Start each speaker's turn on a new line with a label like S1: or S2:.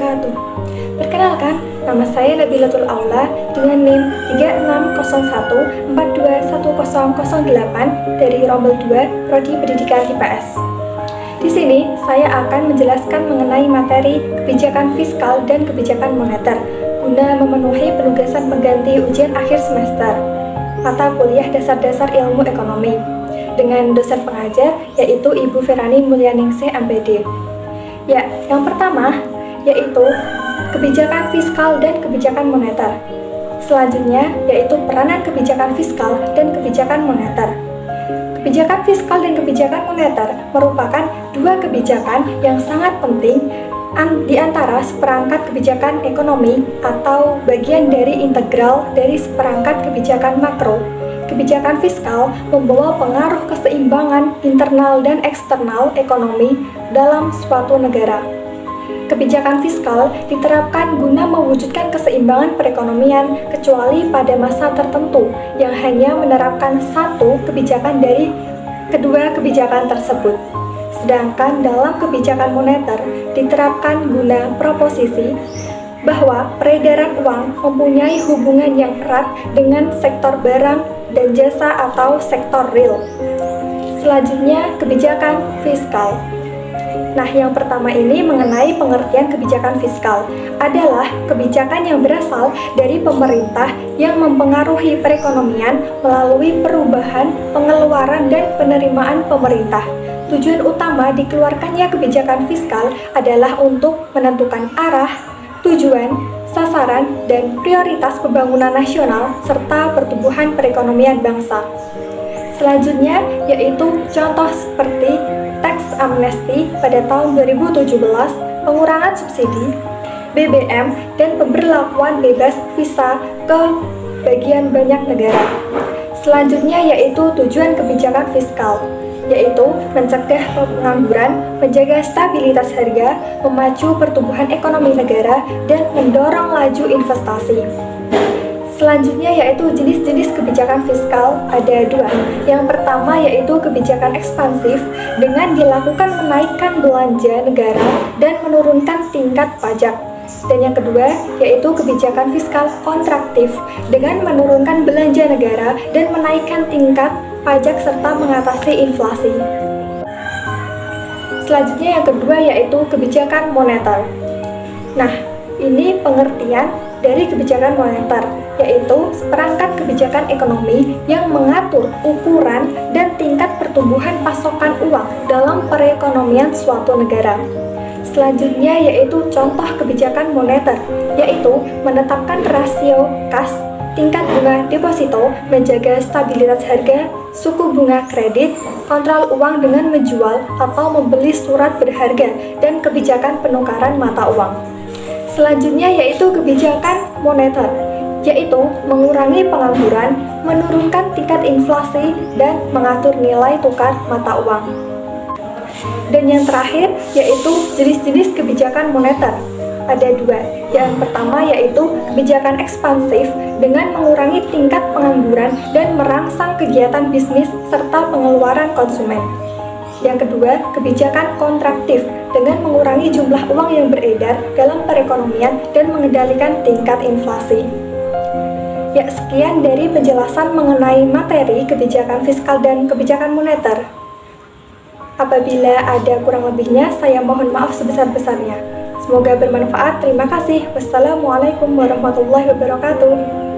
S1: wabarakatuh. Perkenalkan, nama saya Nabilatul Aula dengan NIM 3601421008 dari Rombel 2 Prodi Pendidikan IPS. Di sini saya akan menjelaskan mengenai materi kebijakan fiskal dan kebijakan moneter guna memenuhi penugasan pengganti ujian akhir semester mata kuliah dasar-dasar ilmu ekonomi dengan dosen pengajar yaitu Ibu Ferani Mulyaningsih MPD. Ya, yang pertama yaitu kebijakan fiskal dan kebijakan moneter. Selanjutnya yaitu peranan kebijakan fiskal dan kebijakan moneter. Kebijakan fiskal dan kebijakan moneter merupakan dua kebijakan yang sangat penting di antara seperangkat kebijakan ekonomi atau bagian dari integral dari seperangkat kebijakan makro. Kebijakan fiskal membawa pengaruh keseimbangan internal dan eksternal ekonomi dalam suatu negara. Kebijakan fiskal diterapkan guna mewujudkan keseimbangan perekonomian kecuali pada masa tertentu yang hanya menerapkan satu kebijakan dari kedua kebijakan tersebut. Sedangkan dalam kebijakan moneter diterapkan guna proposisi bahwa peredaran uang mempunyai hubungan yang erat dengan sektor barang dan jasa atau sektor real. Selanjutnya, kebijakan fiskal. Nah, yang pertama ini mengenai pengertian kebijakan fiskal adalah kebijakan yang berasal dari pemerintah yang mempengaruhi perekonomian melalui perubahan pengeluaran dan penerimaan pemerintah. Tujuan utama dikeluarkannya kebijakan fiskal adalah untuk menentukan arah, tujuan, sasaran, dan prioritas pembangunan nasional serta pertumbuhan perekonomian bangsa. Selanjutnya yaitu contoh seperti tax amnesty pada tahun 2017, pengurangan subsidi, BBM, dan pemberlakuan bebas visa ke bagian banyak negara. Selanjutnya yaitu tujuan kebijakan fiskal, yaitu mencegah pengangguran, menjaga stabilitas harga, memacu pertumbuhan ekonomi negara, dan mendorong laju investasi. Selanjutnya yaitu jenis-jenis kebijakan fiskal ada dua. Yang pertama yaitu kebijakan ekspansif dengan dilakukan menaikkan belanja negara dan menurunkan tingkat pajak. Dan yang kedua yaitu kebijakan fiskal kontraktif dengan menurunkan belanja negara dan menaikkan tingkat pajak serta mengatasi inflasi. Selanjutnya yang kedua yaitu kebijakan moneter. Nah, ini pengertian dari kebijakan moneter, yaitu seperangkat kebijakan ekonomi yang mengatur ukuran dan tingkat pertumbuhan pasokan uang dalam perekonomian suatu negara. Selanjutnya yaitu contoh kebijakan moneter, yaitu menetapkan rasio kas, tingkat bunga deposito, menjaga stabilitas harga, suku bunga kredit, kontrol uang dengan menjual atau membeli surat berharga, dan kebijakan penukaran mata uang. Selanjutnya yaitu kebijakan moneter, yaitu mengurangi pengangguran, menurunkan tingkat inflasi, dan mengatur nilai tukar mata uang. Dan yang terakhir yaitu jenis-jenis kebijakan moneter. Ada dua. Yang pertama yaitu kebijakan ekspansif dengan mengurangi tingkat pengangguran dan merangsang kegiatan bisnis serta pengeluaran konsumen. Yang kedua, kebijakan kontraktif dengan mengurangi jumlah uang yang beredar dalam perekonomian dan mengendalikan tingkat inflasi. Ya, sekian dari penjelasan mengenai materi kebijakan fiskal dan kebijakan moneter. Apabila ada kurang lebihnya, saya mohon maaf sebesar-besarnya. Semoga bermanfaat. Terima kasih. Wassalamualaikum warahmatullahi wabarakatuh.